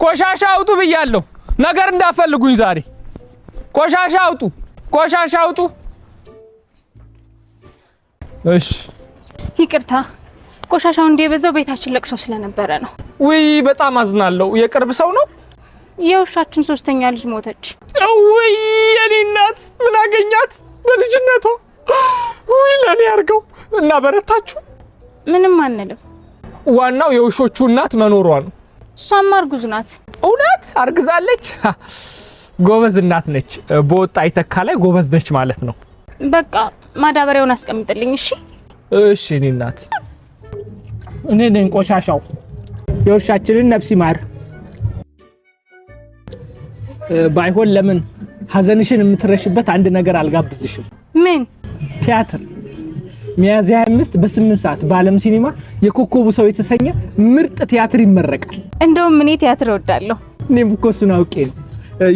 ቆሻሻ አውጡ ብያለሁ ነገር እንዳፈልጉኝ ዛሬ ቆሻሻ አውጡ እሺ ይቅርታ ቆሻሻው እንደበዛው ቤታችን ለቅሶ ስለነበረ ነው ውይ በጣም አዝናለሁ የቅርብ ሰው ነው የውሻችን ሶስተኛ ልጅ ሞተች ውይ የኔ እናት ምን አገኛት በልጅነቷ ውይ ለኔ ያርገው እና በረታችሁ ምንም አንልም ዋናው የውሾቹ እናት መኖሯ ነው እሷም አርጉዝ ናት እውነት አርግዛለች ጎበዝ እናት ነች በወጣ አይተካ ላይ ጎበዝ ነች ማለት ነው በቃ ማዳበሪያውን አስቀምጥልኝ እሺ እኔ እናት እኔ ነኝ ቆሻሻው የውሻችንን ነፍስ ይማር ባይሆን ለምን ሐዘንሽን የምትረሽበት አንድ ነገር አልጋብዝሽም ምን ቲያትር ሚያዝያ 25 በ8 ሰዓት በአለም ሲኒማ የኮኮቡ ሰው የተሰኘ ምርጥ ቲያትር ይመረቃል እንደውም እኔ ቲያትር እወዳለሁ እኔም እኮ እሱን አውቄ ነው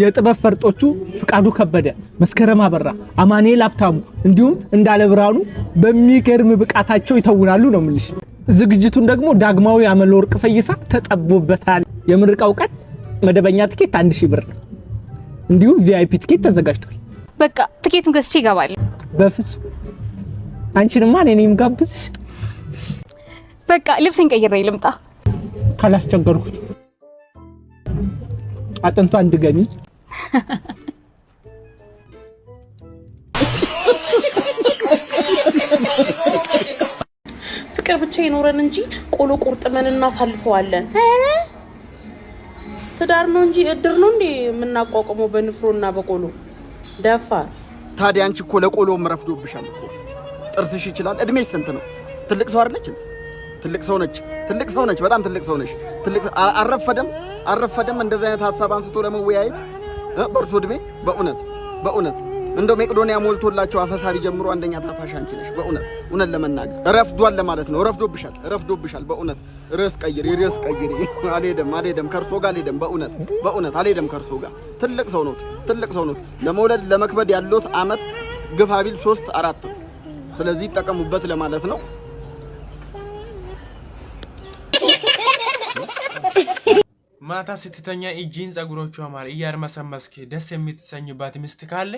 የጥበብ ፈርጦቹ ፍቃዱ ከበደ መስከረም አበራ አማኑኤል ሀብታሙ እንዲሁም እንዳለ ብርሃኑ በሚገርም ብቃታቸው ይተውናሉ ነው የምልሽ ዝግጅቱን ደግሞ ዳግማዊ አመለወርቅ ፈይሳ ተጠቦበታል የምርቃው ቀን መደበኛ ትኬት 1000 ብር ነው እንዲሁም ቪአይፒ ትኬት ተዘጋጅቷል በቃ ትኬቱን ገዝቼ ይገባል በፍጹም አንቺንማ እኔም ጋብዝሽ በቃ ልብስን ቀይሬ ልምጣ ካላስቸገርኩ አጥንቷ እንድገኝ ፍቅር ብቻ ይኖረን እንጂ ቆሎ ቁርጥመን እናሳልፈዋለን ትዳር ነው እንጂ እድር ነው እንዴ የምናቋቁመው በንፍሮና በቆሎ ደፋር ታዲያ አንቺ እኮ ለቆሎ መረፍዶብሻል እኮ ጥርስሽ ይችላል እድሜሽ ስንት ነው ትልቅ ሰው አይደለች ትልቅ ሰው ነች በጣም ትልቅ ሰው ነሽ ትልቅ አረፈደም እንደዚህ አይነት ሐሳብ አንስቶ ለመወያየት በርሶ እድሜ በእውነት እንደው መቄዶንያ ሞልቶላቸው አፈሳሪ ጀምሮ አንደኛ ታፋሽ አንቺ ነሽ በእውነት ለመናገር ረፍዷል ለማለት ነው ረፍዶብሻል በእውነት ርዕስ ቀይሪ አልሄደም ከርሶ ጋር አልሄደም በእውነት አልሄደም ከርሶ ጋር ትልቅ ሰው ነው ለመውለድ ለመክበድ ያለው አመት ግፋቢል 3-4 ስለዚህ ተጠቀሙበት ለማለት ነው ማታ ስትተኛ እጂን ጸጉሮቿ ማር እያርመሰመስክ ደስ የምትሰኝባት ሚስት ካለ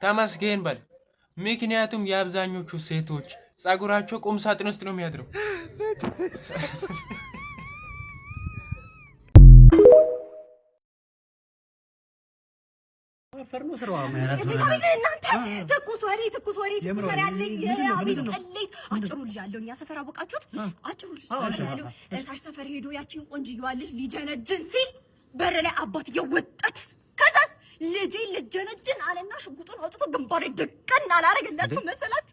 ተመስገን በል ምክንያቱም የአብዛኞቹ ሴቶች ጸጉራቸው ቁም ሳጥን ውስጥ ነው የሚያድረው ፈርኖ ስራው ማለት ነው እናንተ ተኩስ ወሬ ትሰራለኝ አቤት ቀሌት አጭሩ ልጅ ያለውኛ ሰፈር አወቃችሁት አጭሩ ልጅ ያለው ታች ሰፈር ሄዶ ያቺን ቆንጅዬዋ ልጅ ሊጀነጅን ሲል በር ላይ አባትየው ወጣት ከዛስ ልጄ ልጀነጅን አለና ሽጉጡን አውጥቶ ግንባሬ ደቀን አላረገላችሁ መሰላት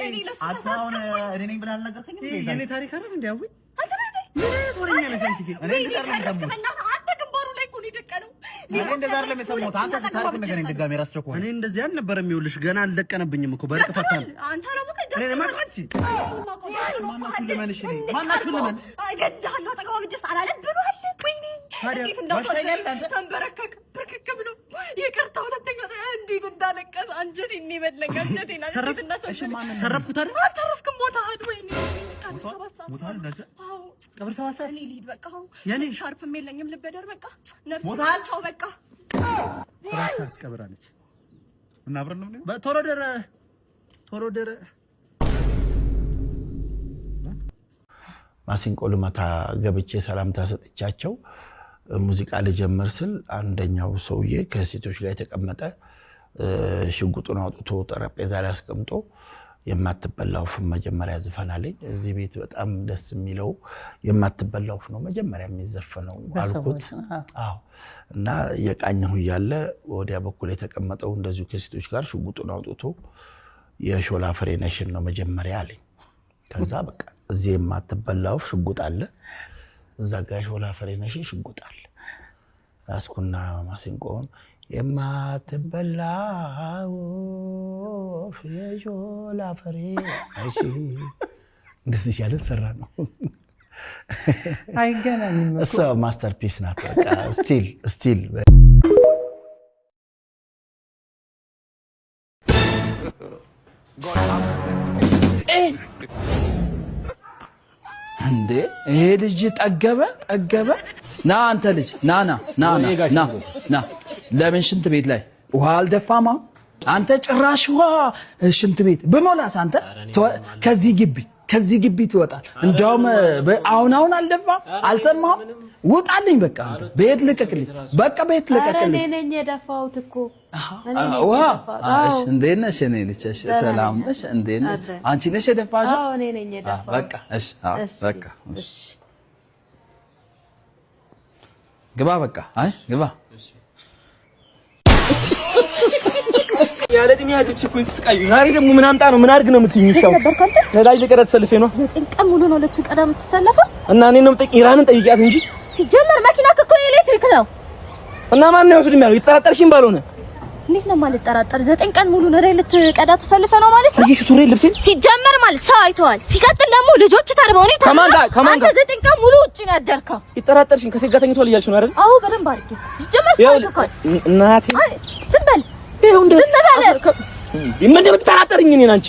እኔ ለሱ አጣውን እኔ ነኝ ብላ አልነገርከኝም እንዴ እኔ ታሪክ አይደል እንዴ አውይ አንተ ነህ ምን ሶሪኛ ነሽ አንቺ እኔ እኔ እንደዛ አይደለም የሰማሁት አንተ ታሪክ ነገር እንደጋሜ ራስ ቸኮ እኔ እንደዚህ አልነበረም ይኸውልሽ ገና አልለቀነብኝም እኮ በርቅ ፈታን አንተ ነው በቃ እኔ ማቅማቺ ማናችሁ ለምን አይገዳለሁ ተቀባብ ድረስ አላለብሏል ወይኔ እንዴት እንዳሰተ ተንበረከክ ብርክክ ብሎ ይቅርታ ሁለተኛ እንዴት እንዳለቀስ አንጀቴ እኔ በለኝ አንጀቴ ና እንዴት እንዳሰተ ተረፍኩት አይደል አተረፍክም ሞታል ወይኔ ሞታል ነበር ቀብር ሰባሳ እኔ ልሂድ በቃ የኔ ሻርፕም የለኝም ልበደር በቃ ነፍስ ሞታል ቻው በቃ ሰባሳት ቀብራለች እና አብረን ነው ቶሎ ደረ ማሲንቆ ልማታ ገብቼ ሰላምታ ሰጥቻቸው ሙዚቃ ልጀምር ስል አንደኛው ሰውዬ ከሴቶች ጋር የተቀመጠ ሽጉጡን አውጥቶ ጠረጴዛ ላይ አስቀምጦ የማትበላው ፍም መጀመሪያ ዝፈናለኝ እዚህ ቤት በጣም ደስ የሚለው የማትበላው ፍም ነው መጀመሪያ የሚዘፈነው አልኩት አዎ እና የቃኘሁ ያለ ወዲያ በኩል የተቀመጠው እንደዚሁ ከሴቶች ጋር ሽጉጡን አውጥቶ የሾላ ፍሬ ነሽን ነው መጀመሪያ አለኝ ከዛ በቃ እዚህ የማትበላው ሽጉጥ አለ እዛ ጋር ሾላ ፍሬ ነሽን ሽጉጥ አለ አስኩና ማሲንቆን የማትበላው የሾላ ፍሬ ነሽ እንደዚህ ያለ ሰራ ነው አይገናኝም እሱ ማስተርፒስ ናት በቃ ስቲል እንዴ ይሄ ልጅ ጠገበ ና አንተ ልጅ ና ለምን ሽንት ቤት ላይ ውሃ አልደፋማ አንተ ጭራሽ ውሃ ሽንት ቤት በሞላስ አንተ ከዚህ ግቢ ትወጣል እንደውም አሁን አልደፋ አልሰማው ውጣልኝ በቃ አንተ ቤት ልቀቅልኝ በቃ ቤት ልቀቅልኝ እኔ ነኝ የደፋሁት እኮ ውሃ እሺ እንዴት ነሽ እኔ ልጅ እሺ ሰላም ነሽ እንዴት ነሽ አንቺ ነሽ የደፋሽው አዎ እኔ ነኝ የደፋሁት በቃ እሺ በቃ እሺ ግባ በቃ አይ ግባ ያለ እድሜ ያጆች እኮ ተስቃዩ ዛሬ ደግሞ ምን አምጣ ነው ምን አድርግ ነው የምትይኝሻው ነዳጅ ልቀዳ ተሰልፌ ነው 9 ቀን ሙሉ ነው ልትቀዳ የምትሰለፈው እና እኔ ነው ኢራንን ጠይቂያት እንጂ ሲጀመር መኪና እኮ ኤሌክትሪክ ነው እና ማን ነው ወስድም ያለው ይጠራጠርሽም ባልሆነ እንዴት ነው ማለት ጠራጠር 9 ቀን ሙሉ ነዳጅ ልትቀዳ ተሰልፈ ነው ማለት ነው ይሽ ሱሪ ልብስን ሲጀመር ማለት ሰው አይተዋል ሲቀጥል ደግሞ ልጆች ተርበው ነው ከማን ጋር 9 ቀን ሙሉ ውጪ ነው ያደርከው ይጠራጠርሽም ከሴት ጋር ተኝቷል እያልሽ ነው አይደል አዎ በደንብ አድርጌ ሲጀመር ሰው አይተዋል እናቴ ዝም በል ይሄው ምን እንደምትጠራጠርኝ እኔን አንቺ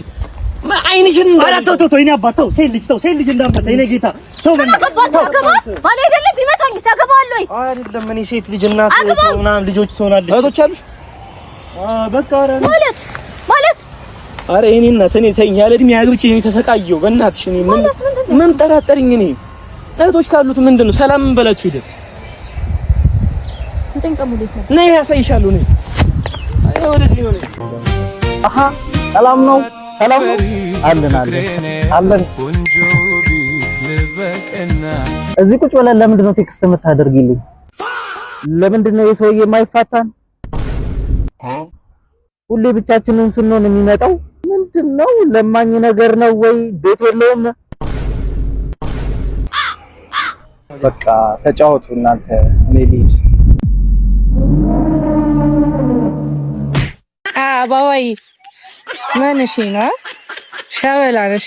አይንሽን ተው እኔ አባተው ሴት ልጅ እንዳመጣ እኔ ጌታ ተው ማን አይደለም ቢመታኝ ሲያገባል ወይ አይደለም እኔ ሴት ልጅ እናት ምናምን ልጆች ትሆናለች እህቶች አሉሽ በቃ ማለት አረ እኔ እናት እኔ ተይኝ ያለ እድሜ ያግብቼ እኔ ተሰቃየሁ በእናትሽ እኔ ምን ጠራጠርኝ እኔ እህቶች ካሉት ምንድነው ሰላም ምን በላችሁ ሂድ 9 ቀን ሙሉ ነይ ያሳይሻለሁ ነይ ወደዚህ ነው አሃ ሰላም ነው አለን እዚህ ቁጭ ብለን ለምንድን ነው ቴክስት የምታደርጊልኝ ለምንድን ነው የሰውዬ የማይፋታን ሁሌ ብቻችንን ስንሆን የሚመጣው ምንድነው ለማኝ ነገር ነው ወይ ቤት የለውም በቃ ተጫወቱ እናንተ እኔ ልሂድ አባባይ ማንሽ ነው ሻወላ ነሽ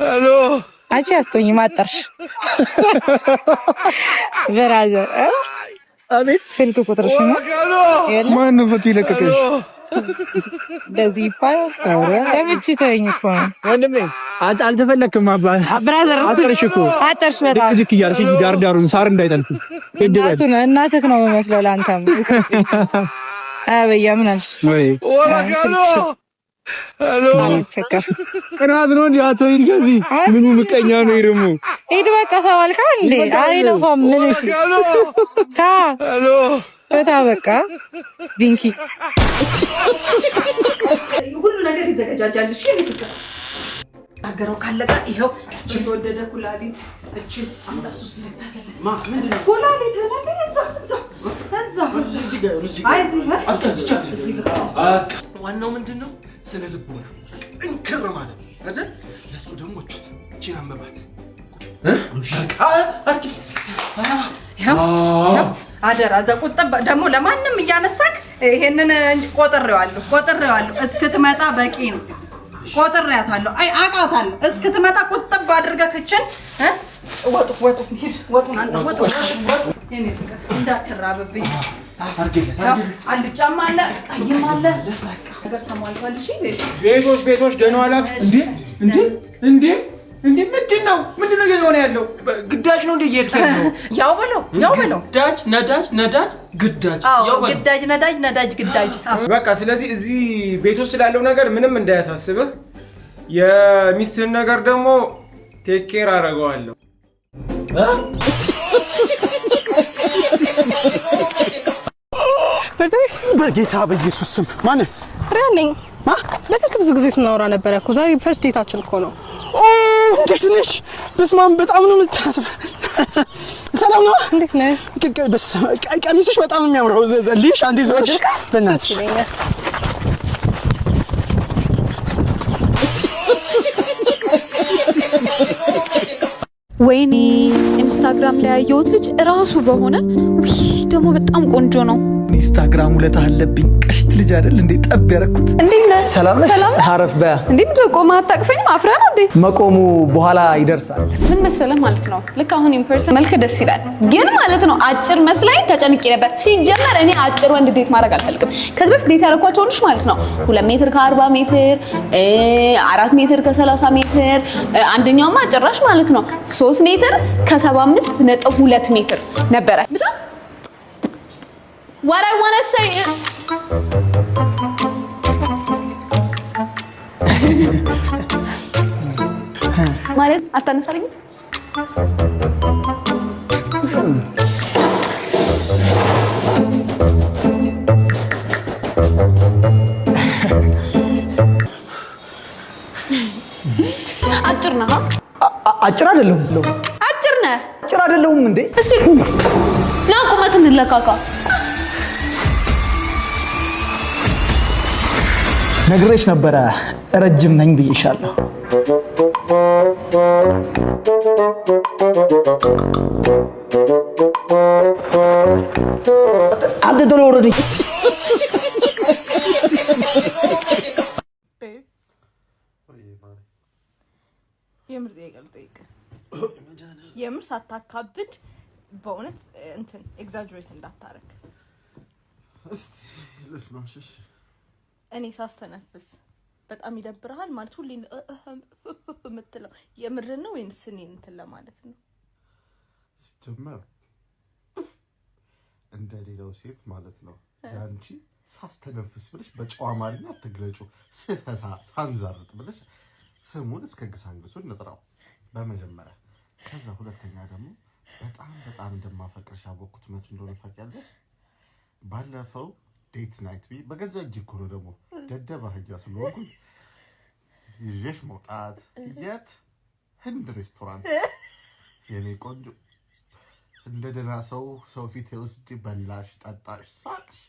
ሄሎ አንቺ አትሆኚ ማጠርሽ ብራዘር አቤት ስልክ ቁጥርሽ ነው ማን ነው ፈቱ ይለቀቀሽ እንደዚህ ይባላል ተመችቶኝ እኮ ወንድሜ አልተፈለክም አባል ብራዘር አጠርሽ እኮ አጠርሽ በጣም ድክ እያልሽ ዳርዳሩን ሳር እንዳይጠልፍ እናትህ ነው የሚመስለው ለአንተም አበያ ምን አልሽ ወይ ሄሎ ቅናት ነው እንዴ አቶ ይርገዚ ምኑ ምቀኛ ነው ይርሙ ሂድ በቃ ተባልካ እንዴ አይለፋም ምን እሺ ታ ሄሎ በታ በቃ ዲንኪ ሁሉ ነገር ይዘጋጃጃል እሺ ፍቅር አገረው ካለጋ ይሄው እቺ ተወደደ ኩላሊት እቺ አምዳሱ ስለታገለ ምንድነው ኩላሊት ነው ዋናው ምንድነው ስለ ልቦና እንክር ማለት አይደል ለሱ ደግሞ እቺን አንበባት አደራ ዘቁጥብ ደግሞ ለማንም እያነሳክ ይሄንን ቆጥሬዋለሁ እስክትመጣ በቂ ነው ቆጥሬያታለሁ አይ አቃታለሁ እስክትመጣ ቁጥብ አድርገህ ክችን ወጡ ሂድ ወጡን አንተ ወጡ የኔ ፍቅር እንዳትራብብኝ አልጫም አለ ቀይም አለ ነገር ተሟልቷል እሺ ቤቶች ደህና ዋላችሁ እንዴ ምንድነው እየሆነ ያለው ግዳጅ ነው እንዴ እየሄድከ ነው ያው በለው ነዳጅ ግዳጅ ያው ግዳጅ ነዳጅ ግዳጅ በቃ ስለዚህ እዚህ ቤቶች ስላለው ነገር ምንም እንዳያሳስብህ የሚስትህን ነገር ደግሞ ቴክ ኬር አደርገዋለሁ በጌታ በኢየሱስ ስም ማን ረነኝ በስልክ ብዙ ጊዜ ስናወራ ነበር እኮ ዛሬ ፈርስት ዴታችን እኮ ነው እንዴት ነሽ በስማም በጣም ነው የምታስበ ሰላም ነው እንዴት ነህ ቀሚስሽ በጣም የሚያምረው ልሽ አንዴ ዘወች በእናትሽ ወይኔ ኢንስታግራም ላይ ያየሁት ልጅ ራሱ በሆነ ደግሞ በጣም ቆንጆ ነው ኢንስታግራም ውለታ አለብኝ። ቀሽት ልጅ አይደል እንዴ ጠብ ያረኩት። እንዴት ነህ? ሰላም ነሽ? አረፍ በያ። እንዴ ምንድነው ቆማ አታቅፈኝም? አፍራ ነው እንዴ? መቆሙ በኋላ ይደርሳል። ምን መሰለህ ማለት ነው ልክ አሁን ኢምፐርሰን መልክ ደስ ይላል፣ ግን ማለት ነው አጭር መስላኝ ተጨንቄ ነበር። ሲጀመር እኔ አጭር ወንድ ዴት ማድረግ አልፈልግም። ከዚህ በፊት ዴት ያደረኳቸው ወንዶች ማለት ነው 2 ሜትር ከ40 ሜትር 4 ሜትር ከ30 ሜትር አንደኛውማ ጭራሽ ማለት ነው 3 ሜትር ከ75.2 ሜትር ነበረ። What I want to say is ማለት አታነሳልኝ? አጭር ነህ? አጭር አይደለሁም። አጭር ነህ? አጭር አይደለሁም እንዴ? እስቲ ቁም ና ቁመት እንለካካ። ነግሬሽ ነበረ ረጅም ነኝ ብዬሻለሁ። አንተ ቶሎ ወረድ። የምር ሳታካብድ በእውነት እንትን ኤግዛጀሬት እንዳታረግ። እስቲ ልስማሽ። እኔ ሳስተነፍስ በጣም ይደብርሃል ማለት ሁሌ የምትለው የምር ነው ወይስ እኔን እንትን ለማለት ነው? ሲጀመር እንደሌላው ሴት ማለት ነው ያንቺ ሳስተነፍስ ብለሽ በጨዋ አማርኛ አትግለጩ። ስፈሳ ሳንዛርጥ ብለሽ ስሙን እስከ ግሳንግሱ እንጥራው በመጀመሪያ። ከዛ ሁለተኛ ደግሞ በጣም እንደማፈቅርሽ ያወቅኩት መች እንደሆነ ታውቂያለሽ? ባለፈው ዴት ናይት በገዛ እጅ እኮ ነው ደግሞ ደደባ ህያ ስለሆንኩኝ ይዤሽ መውጣት የት ህንድ ሬስቶራንት የኔ ቆንጆ እንደ ደህና ሰው ፊት ውስጥ በላሽ፣ ጠጣሽ፣ ሳቅሽ።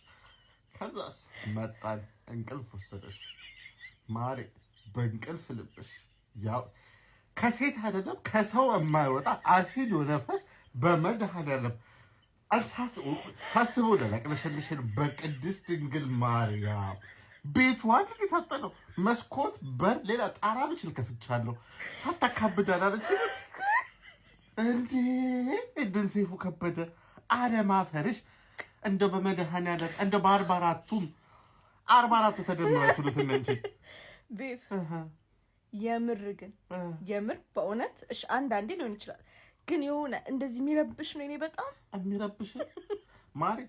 ከዛስ መጣን እንቅልፍ ወሰደሽ ማሬ። በእንቅልፍ ልብሽ ያው ከሴት አይደለም ከሰው የማይወጣ አሲድ ነፈስ በመድኃኒዓለም ታስቦ ለቅለሽልሽን በቅድስት ድንግል ማርያም ቤቱ አንድ የታጠነው መስኮት በር ሌላ ጣራ ብችል ከፍቻለሁ። ሳታካብዳን አለች እንዴ እድን ሰይፉ ከበደ አለማፈርሽ እንደው በመድኃኒዓለም እንደው በ44ቱም 44ቱ ተደምራችሁ ልትነንጂ ቤብ የምር ግን የምር በእውነት እሺ አንዳንዴ ሊሆን ይችላል ግን የሆነ እንደዚህ የሚረብሽ ነው። እኔ በጣም የሚረብሽ ማሪ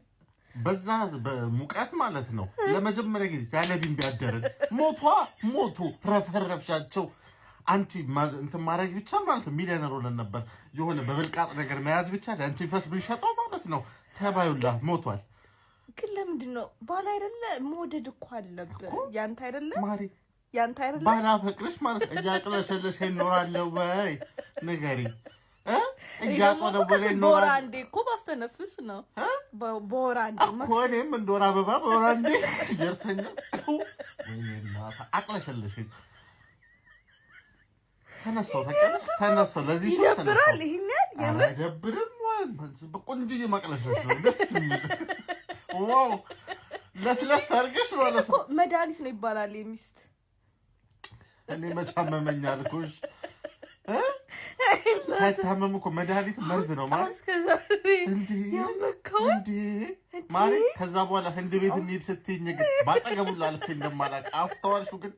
በዛ በሙቀት ማለት ነው ለመጀመሪያ ጊዜ ያለ ቢንቢ ያደረን ሞቱ ረፈረፍሻቸው። አንቺ እንትን ማድረግ ብቻ ማለት ነው ሚሊዮነር ሆነን ነበር። የሆነ በብልቃጥ ነገር መያዝ ብቻ ለአንቺ ፈስ ብንሸጠው ማለት ነው ተባዩላ ሞቷል። ግን ለምንድን ነው ባል አይደለ መውደድ እኮ አለብህ። ያንተ አይደለ ማሪ ያንተ አይደለ ባላፈቅርሽ ማለት እያቅለሸለሽ እኖራለሁ ወይ ንገሪ እያጦለወለ ቦራ አንዴ እኮ ባስተነፍስ ነው ቦራ አንዴ እኮ እኔም እንደወር አበባ ቦራ አንዴ ይደርሰኛል። ወይኔና አቅለሸለሽኝ ተነሳው ለዚህ ሾው ይደብራል። ይሄን ያህል አይደብርም ወይ በቆንጆ ማቅለሸለሽ ነው ደስ የሚል ዋው ለትለፍ አድርገሽ ማለት ነው መድኃኒት ነው ይባላል የሚስት እኔ መቻመመኛ አልኩሽ ሳይታመም እኮ መድኃኒት መርዝ ነው ማለት እንዴ ያመከው ማለት ከዛ በኋላ ህንድ ቤት እንሂድ ስትይኝ ግን ባጠገቡ ላልፍ እንደማላቅ አስተዋልሽው። ግን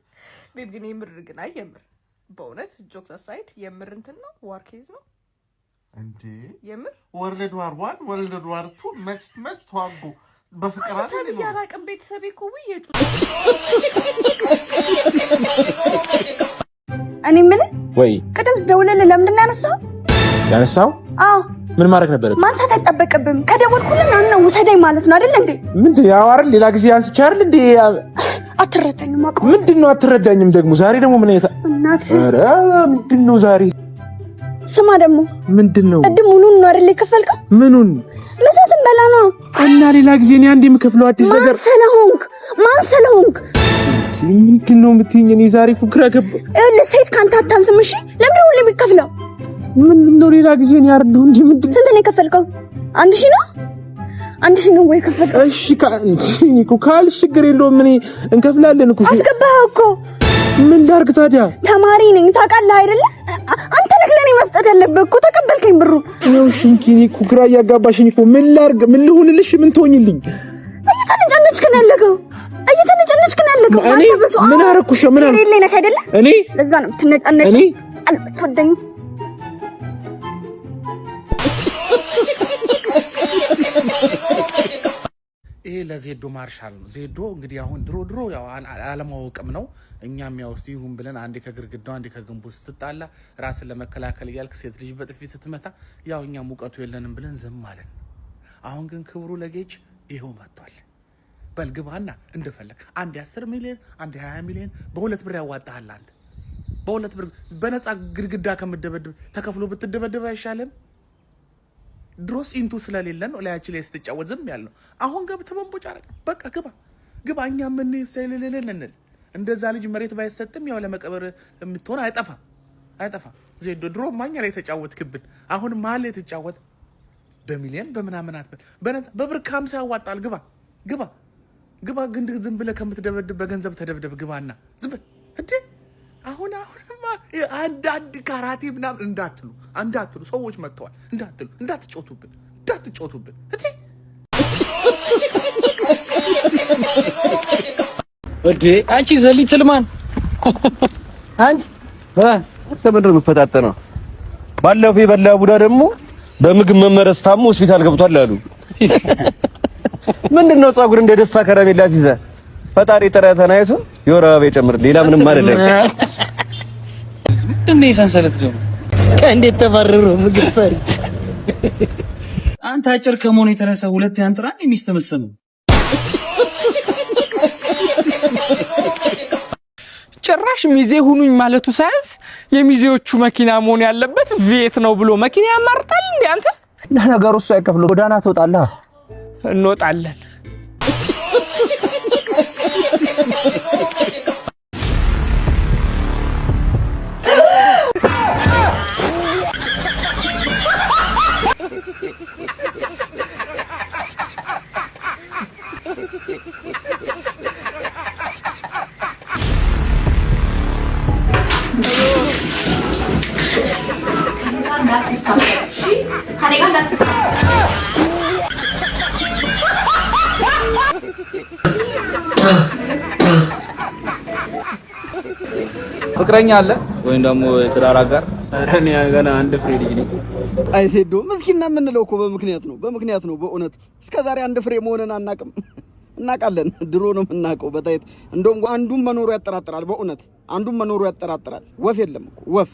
ቤብ ግን የምር ግን የምር በእውነት ጆክስ አሳይድ የምር እንትን ነው ዋርኬዝ ነው እንዴ የምር ወርልድ ዋር 1 ወርልድ ዋር 2 መች ተዋጉ በፍቅር አይደል ነው ያራቀም ቤተሰብ እኮ ወይየጩ እኔ ምን ወይ ቅድም ስደውልልህ ለምንድን ነው ያነሳው? አዎ ምን ማድረግ ነበር? ማንሳት አይጠበቅብም። ከደወልኩልህ ነው ውሰደኝ ማለት ነው አይደል እንዴ? ምንድን ያው አይደል ሌላ ጊዜ አንስቼ አይደል እንዴ? አትረዳኝም አውቀው። ምንድነው አትረዳኝም ደግሞ? ዛሬ ደግሞ ምን አይታ እናት ኧረ ምንድነው ዛሬ? ስማ ደግሞ ምንድነው? ቅድም ሙሉን ነው አይደል የከፈልከው? ምኑን? ምሳ ስንበላ ነው። እና ሌላ ጊዜ እኔ አንዴ የምከፍለው አዲስ ነገር ማን ስለሆንክ ምንድነው የምትይኝ? እኔ ዛሬ እኮ ግራ ገባ። ሴት ካንተ አታንስም። እሺ ለምን ሁሌ የሚከፍለው? ምንድነው ሌላ ጊዜ እኔ አይደለሁ እንዴ? ምንድነው? ስንት ነው የከፈልከው? 1000 ነው አንድ ሺህ ነው ወይ ከፈል? እሺ እኮ ካልሽ ችግር የለውም እኔ እንከፍላለን እኮ። አስገባኸው እኮ። ምን ላድርግ ታዲያ? ተማሪ ነኝ ታውቃለህ አይደለ? አንተ ነህ ለኔ መስጠት ያለብህ እኮ። ተቀበልከኝ ብሩ። ነው ሽንኪኒ እኮ ግራ እያጋባሽኝ እኮ። ምን ላድርግ? ምን ልሁንልሽ? ምን ትሆኝልኝ? እየተነጨነጭክ ነው ያለከው። እኔ ምን አደረኩሽ? ምን አደረኩ? እኔ ነህ አይደለ? እኔ ለዛ ነው ትነጨነጭ። አልተወደኝ ይሄ ለዜዶ ማርሻል ነው። ዜዶ እንግዲህ አሁን ድሮ ያው አለማወቅም ነው። እኛም ያው እስቲ ይሁን ብለን አንዴ ከግርግዳው አንዴ ከግንቡ ስትጣላ ራስን ለመከላከል እያልክ ሴት ልጅ በጥፊ ስትመታ ያው እኛ ሙቀቱ የለንም ብለን ዝም አለን። አሁን ግን ክብሩ ለጌች ይሄው መጥቷል። በልግባና እንደፈለክ አንዴ 10 ሚሊዮን አንዴ 20 ሚሊዮን በሁለት ብር ያዋጣሃል። አንተ በሁለት ብር በነፃ ግርግዳ ከምትደበድብ ተከፍሎ ብትደበድብ አይሻልም? ድሮስ ኢንቱ ስለሌለን ነው ላያችን ላይ ስትጫወት ዝም ያልነው። አሁን ገብተህ መንቦጫ አረግ። በቃ ግባ። እኛ ምን ይሰልልልን እንል። እንደዛ ልጅ መሬት ባይሰጥም ያው ለመቀበር የምትሆን አይጠፋ። ዜዶ ድሮ ማኛ ላይ ተጫወትክብን። አሁን ማል ላይ ተጫወት በሚሊዮን በምናምን አትበል። በነፃ በብር 50 ያዋጣል። ግባ ግን ዝም ብለህ ከምትደበድብ በገንዘብ ተደብደብ። ግባና ዝም በል እንዴ። አሁንማ አንዳንድ ካራቴ ምናምን እንዳትሉ ሰዎች መጥተዋል። እንዳትጮቱብን እንዴ። አንቺ ዘሊ ትልማን አንቺ ተመድር መፈታተነው ባለፈው የበላ ቡዳ ደግሞ በምግብ መመረስ ታሞ ሆስፒታል ገብቷል አሉ። ምንድነው ጻጉር እንደ ደስታ ከረሜላ ሲዘ ፈጣሪ ጥረተን አይቶ የወር አበባ ይጨምር። ሌላ ምንም አይደለም። ምንድነው የሰንሰለት ደግሞ እንዴት ተባረሩ ምግብ ሰሪ። አንተ አጭር ከመሆኑ የተነሳ ሁለት ያንጥራን የሚስተመሰሙ ጭራሽ ሚዜ ሁኑኝ ማለቱ ሳይንስ የሚዜዎቹ መኪና መሆን ያለበት ቪኤት ነው ብሎ መኪና ያማርጣል እንዴ? አንተ ለነገሩ እሱ አይከፍለው ጎዳና ትወጣለህ። እንወጣለን። ፍቅረኛ አለ ወይም ደግሞ ትዳር አጋር? እኔ ገና አንድ ፍሬ ልጅ ነኝ። አይ ዜዶ ምስኪና የምንለው እኮ በምክንያት ነው። በእውነት እስከዛሬ አንድ ፍሬ መሆንን እናውቃለን። ድሮ ነው የምናውቀው በታየት። እንደውም አንዱም መኖሩ ያጠራጥራል። በእውነት አንዱም መኖሩ ያጠራጥራል። ወፍ የለም እኮ ወፍ